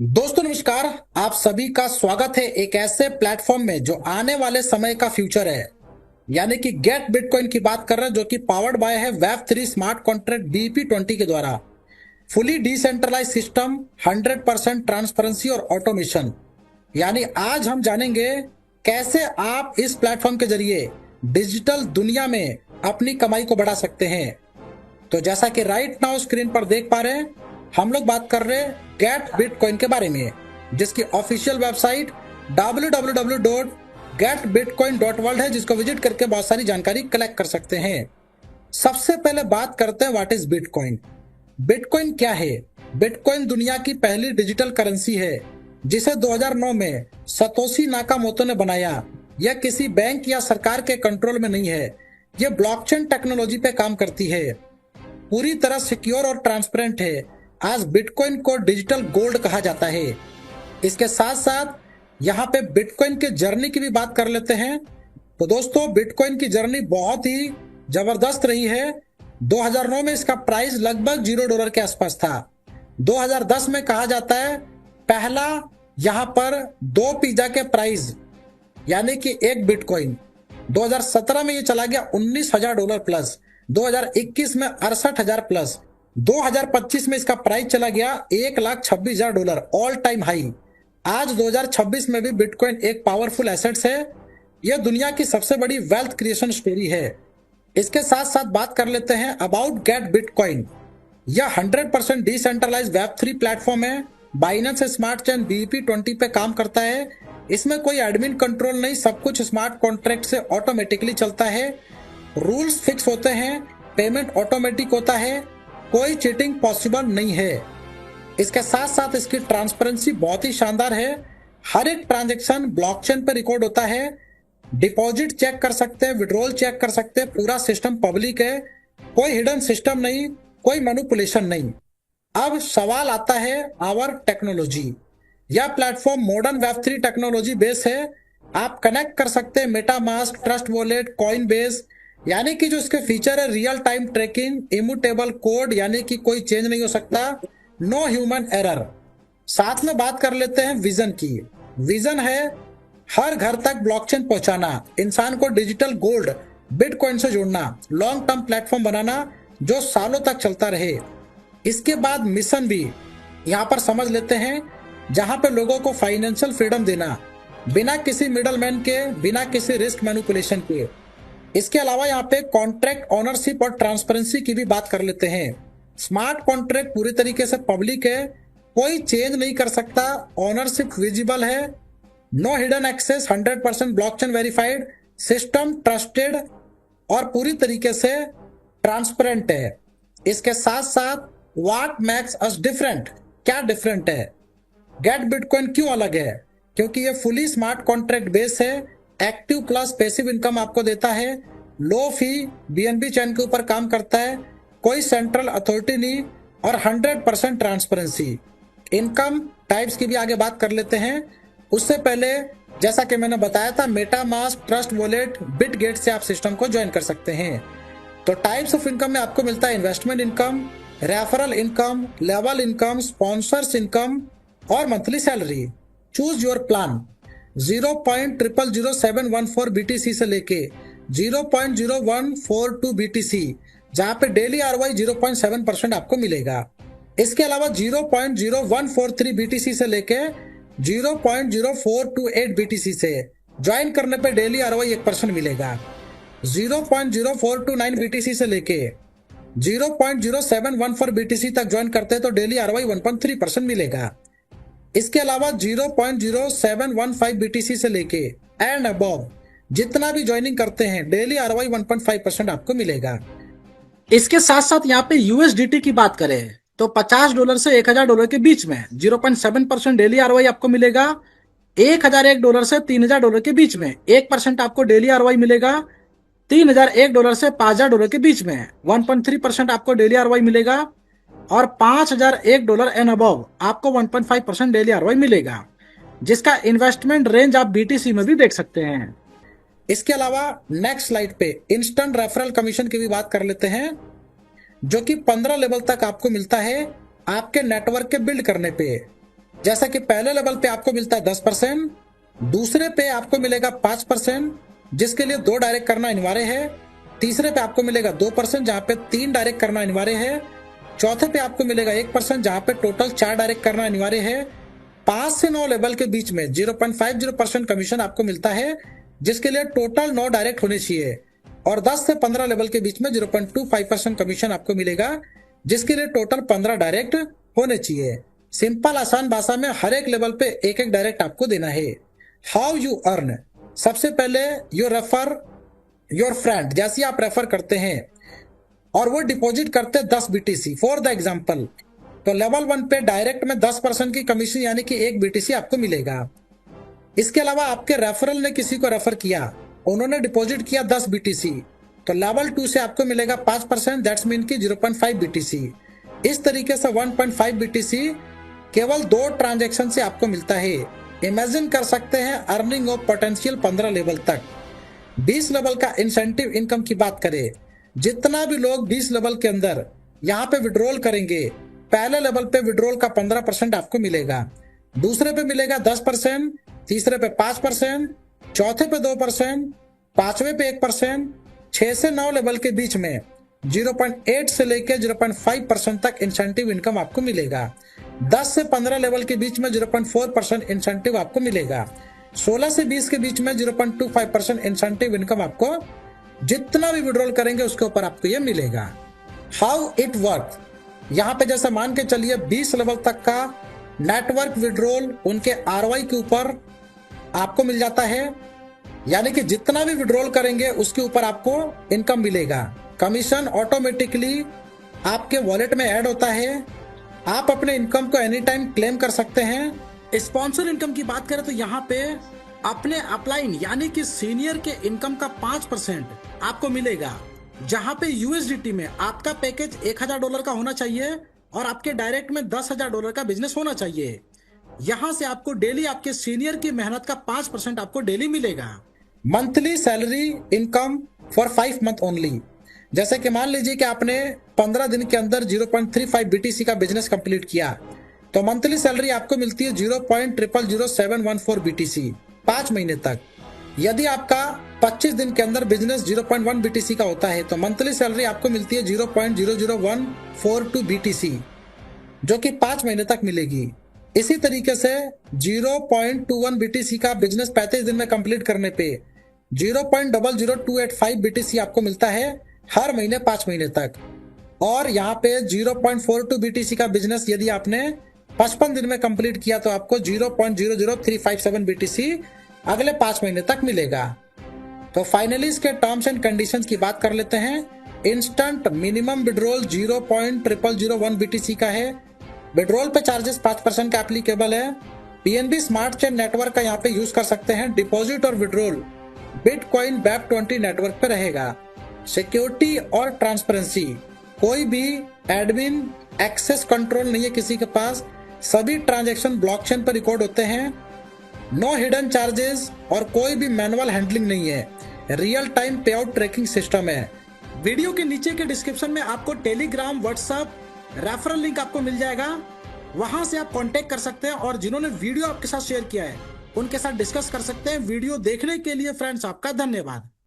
दोस्तों नमस्कार। आप सभी का स्वागत है एक ऐसे प्लेटफॉर्म में जो आने वाले समय का फ्यूचर है, यानी कि गेट बिटकॉइन की बात कर रहे हैं, जो कि पावर्ड बाय है वेब3 स्मार्ट कॉन्ट्रैक्ट BEP20 के द्वारा। फुली डिसेंट्रलाइज सिस्टम, 100% ट्रांसपेरेंसी और ऑटोमेशन। यानी आज हम जानेंगे कैसे आप इस प्लेटफॉर्म के जरिए डिजिटल दुनिया में अपनी कमाई को बढ़ा सकते हैं। तो जैसा कि राइट नाउ स्क्रीन पर देख पा रहे हैं, हम लोग बात कर रहे हैं गेट बिटकॉइन के बारे में, जिसकी ऑफिशियल वेबसाइट www.getbitcoin.world है, जिसको विजिट करके बहुत सारी जानकारी कलेक्ट कर सकते हैं। सबसे पहले बात करते हैं व्हाट इज बिटकॉइन। बिटकॉइन क्या है? बिटकॉइन दुनिया की पहली डिजिटल करेंसी है, जिसे 2009 में सतोशी नाकामोतो ने बनाया। यह किसी बैंक या सरकार के कंट्रोल में नहीं है। यह ब्लॉकचेन टेक्नोलॉजी पे काम करती है, पूरी तरह सिक्योर और ट्रांसपेरेंट है। आज बिटकॉइन को डिजिटल गोल्ड कहा जाता है। इसके साथ साथ यहाँ पे बिटकॉइन के जर्नी की भी बात कर लेते हैं। तो दोस्तों, बिटकॉइन की जर्नी बहुत ही जबरदस्त रही है। 2009 में इसका प्राइस लगभग $0 के आसपास था। 2010 में कहा जाता है पहला यहाँ पर 2 पिज्जा के प्राइस, यानी कि एक बिटकॉइन। 2017 में ये चला गया $19,000 प्लस, 2021 में 68,000 प्लस, 2025 में इसका प्राइस चला गया $1,26,000, ऑल टाइम हाई। आज 2026 में भी बिटकॉइन एक पावरफुल एसेट्स है। यह दुनिया की सबसे बड़ी वेल्थ क्रिएशन स्टोरी है। इसके साथ साथ बात कर लेते हैं अबाउट गेट बिटकॉइन। यह 100% डिसेंट्रलाइज वेब3 प्लेटफॉर्म है। बाइनेंस स्मार्ट चेन BEP20 पे काम करता है। इसमें कोई एडमिन कंट्रोल नहीं, सब कुछ स्मार्ट कॉन्ट्रैक्ट से ऑटोमेटिकली चलता है। रूल्स फिक्स होते हैं, पेमेंट ऑटोमेटिक होता है, कोई चीटिंग पॉसिबल नहीं है। इसके साथ साथ इसकी ट्रांसपेरेंसी बहुत ही शानदार है। हर एक ट्रांजैक्शन ब्लॉकचेन पे रिकॉर्ड होता है। डिपॉजिट चेक कर सकते हैं, विड्रॉल चेक कर सकते हैं। पूरा सिस्टम पब्लिक है, कोई हिडन सिस्टम नहीं, कोई मैनिपुलेशन नहीं। अब सवाल आता है आवर टेक्नोलॉजी। यह प्लेटफॉर्म मॉडर्न वेब3 टेक्नोलॉजी बेस है। आप कनेक्ट कर सकते हैं MetaMask, trust wallet, Coinbase, यानी कि जो इसके फीचर है real time tracking, immutable code, यानी कि कोई चेंज नहीं हो सकता, नो ह्यूमन एरर। साथ में बात कर लेते हैं विजन की। विजन है हर घर तक ब्लॉकचेन पहुंचाना, इंसान को डिजिटल गोल्ड बिटकॉइन से जोड़ना, लॉन्ग टर्म प्लेटफॉर्म बनाना जो सालों तक चलता रहे। इसके बाद मिशन भी यहाँ पर समझ लेते हैं, जहां पे लोगों को फाइनेंशियल फ्रीडम देना, बिना किसी मिडलमैन के, बिना किसी रिस्क मैनिपुलेशन के। इसके अलावा यहाँ पे कॉन्ट्रैक्ट ओनरशिप और ट्रांसपेरेंसी की भी बात कर लेते हैं। स्मार्ट कॉन्ट्रैक्ट पूरी तरीके से पब्लिक है, कोई चेंज नहीं कर सकता, ओनरशिप विजिबल है, no hidden access, 100% blockchain verified, system trusted और पूरी तरीके से ट्रांसपेरेंट है। इसके साथ साथ व्हाट मेक्स अस डिफरेंट, क्या डिफरेंट है? गेट बिटकॉइन क्यों अलग है? क्योंकि ये फुली स्मार्ट कॉन्ट्रैक्ट बेस है, एक्टिव प्लस पैसिव इनकम आपको देता है, लो फी BNB चैन के ऊपर काम करता है, कोई सेंट्रल अथॉरिटी नहीं और 100% ट्रांसपेरेंसी। इनकम टाइप्स की भी आगे बात कर लेते हैं। उससे पहले जैसा कि मैंने बताया था, मेटामास्क, ट्रस्ट वॉलेट, बिटगेट से आप सिस्टम को ज्वाइन कर सकते हैं। तो टाइप्स ऑफ इनकम में आपको मिलता है investment income, referral income, level income, sponsors income और monthly salary. Choose your plan. 0.000714 BTC से लेके 0.0142 BTC, जहां पे डेली ROI 0.7% आपको मिलेगा। इसके अलावा 0.0143 BTC से लेके 0.0428 BTC से ज्वाइन करने पे डेली ROI 1% मिलेगा। 0.0429 BTC से लेके 0.0714 BTC तक ज्वाइन करते हैं तो डेली ROI 1.3% मिलेगा। इसके अलावा 0.0715 BTC से लेके एंड अबव जितना भी ज्वाइनिंग करते हैं डेली ROI 1.5% आपको मिलेगा। इसके साथ साथ यहाँ पे USDT की बात करें तो $50 से $1,000 के बीच में 0.7% डेली ROI आपको मिलेगा। $1,001 से $3,000 के बीच में 1% आपको डेली ROI मिलेगा। $3,001 से $5,000 के बीच में 1.3% आपको डेली ROI मिलेगा। और $5,001 एंड अबव आपको 1.5% डेली ROI मिलेगा, जिसका इन्वेस्टमेंट रेंज आप BTC में भी देख सकते हैं। इसके अलावा नेक्स्ट स्लाइड पे इंस्टेंट रेफरल कमीशन की भी बात कर लेते हैं, जो कि 15 लेवल तक आपको मिलता है आपके नेटवर्क के बिल्ड करने पे। जैसा कि पहले लेवल पे आपको मिलता है 10%, दूसरे पे आपको मिलेगा 5%, जिसके लिए 2 डायरेक्ट करना अनिवार्य है। तीसरे पे आपको मिलेगा 2%, जहां पे 3 डायरेक्ट करना अनिवार्य है। चौथे पे आपको मिलेगा 1%, जहां पे टोटल 4 डायरेक्ट करना अनिवार्य है। 5 से 9 लेवल के बीच में 0.50% कमीशन आपको मिलता है, जिसके लिए टोटल 9 डायरेक्ट होने चाहिए। और 10 से 15 लेवल के बीच में 0.25% कमीशन आपको मिलेगा, जिसके लिए टोटल 15 डायरेक्ट होने चाहिए। सिंपल आसान भाषा में हर एक लेवल पे एक एक डायरेक्ट आपको देना है। हाउ यू अर्न, सबसे पहले यू रेफर योर फ्रेंड, जैसे आप रेफर करते हैं और वो डिपॉजिट करते हैं 10 BTC फॉर द एग्जाम्पल, तो लेवल 1 पे डायरेक्ट में 10% की कमीशन यानी कि 1 BTC आपको मिलेगा। इसके अलावा आपके रेफरल ने किसी को रेफर किया, उन्होंने डिपॉजिट किया 10 BTC, तो लेवल 2 से आपको मिलेगा 5%, दैट्स मीन की 0.5 BTC। इस तरीके से 1.5 BTC केवल 2 ट्रांजैक्शन से आपको मिलता है। इमेजिन कर सकते हैं अर्निंग ऑफ पोटेंशियल 15 लेवल तक। 20 लेवल का इंसेंटिव इनकम की बात करें, जितना भी लोग 20 लेवल के अंदर यहाँ पे विड्रॉल करेंगे, पहले लेवल पे विड्रॉल का 15% आपको मिलेगा, दूसरे पे मिलेगा 10%, तीसरे पे 5%, चौथे पे 2%, पांचवे पे 1%, 6 से 9 लेवल के बीच में 0.8 से लेकर 0.5% तक इंसेंटिव इनकम आपको मिलेगा। 10 से 15 लेवल के बीच में 0.4% इंसेंटिव आपको मिलेगा। 16 से 20 के बीच में 0.25% इंसेंटिव इनकम आपको जितना भी विड्रॉल करेंगे उसके ऊपर आपको ये मिलेगा। हाउ इट वर्क, यहाँ पे जैसे मान के चलिए 20 लेवल तक का नेटवर्क विड्रॉल उनके ROI के ऊपर आपको मिल जाता है, यानी कि जितना भी विड्रॉल करेंगे उसके ऊपर आपको इनकम मिलेगा। कमीशन ऑटोमेटिकली आपके वॉलेट में ऐड होता है, आप अपने इनकम को एनी टाइम क्लेम कर सकते हैं। स्पॉन्सर इनकम की बात करें तो यहाँ पे अपने अपलाइन यानी कि सीनियर के इनकम का 5% आपको मिलेगा, जहाँ पे USDT में आपका पैकेज $1000 का होना चाहिए और आपके डायरेक्ट में $10,000 का बिजनेस होना चाहिए। यहाँ से आपको डेली आपके सीनियर की मेहनत का 5% आपको डेली मिलेगा। Monthly salary income for 5 month only, जैसे कि मान लीजिए कि आपने 15 दिन के अंदर 0.35 BTC का बिजनेस कंप्लीट किया, तो मंथली सैलरी आपको मिलती है 0.000714 BTC 5 महीने तक। यदि आपका 25 दिन के अंदर बिजनेस 0.1 BTC का होता है, तो मंथली सैलरी आपको मिलती है 0.00142 BTC, जो कि 5 महीने तक मिलेगी। इसी तरीके से 0.21 BTC का बिजनेस 35 दिन में कंप्लीट करने पे 0.00285 BTC आपको मिलता है हर महीने 5 महीने तक। और यहाँ पे 0.42 BTC का बिजनेस यदि आपने 55 दिन में कंप्लीट किया तो आपको 0.00357 BTC अगले 5 महीने तक मिलेगा। तो फाइनली इसके टर्म्स एंड कंडीशंस की बात कर लेते हैं। इंस्टेंट मिनिमम विड्रॉल 0.0001 BTC का है, विड्रॉल पे चार्जेस 5% का एप्लीकेबल है। PNB स्मार्ट चेन नेटवर्क का यहाँ पे यूज कर सकते हैं। डिपॉजिट और विड्रॉल बिटकॉइन BAP20 नेटवर्क पे रहेगा। सिक्योरिटी और ट्रांसपेरेंसी, कोई भी एडमिन एक्सेस कंट्रोल नहीं है किसी के पास, सभी ट्रांजैक्शन ब्लॉकचेन पर रिकॉर्ड होते हैं। नो हिडन चार्जेस और कोई भी मैनुअल हैंडलिंग नहीं है, रियल टाइम पे आउट ट्रैकिंग सिस्टम है। वीडियो के नीचे के डिस्क्रिप्शन में आपको टेलीग्राम, व्हाट्सएप, रेफरल लिंक आपको मिल जाएगा, वहां से आप कांटेक्ट कर सकते हैं और जिन्होंने वीडियो आपके साथ शेयर किया है उनके साथ डिस्कस कर सकते हैं। वीडियो देखने के लिए फ्रेंड्स आपका धन्यवाद।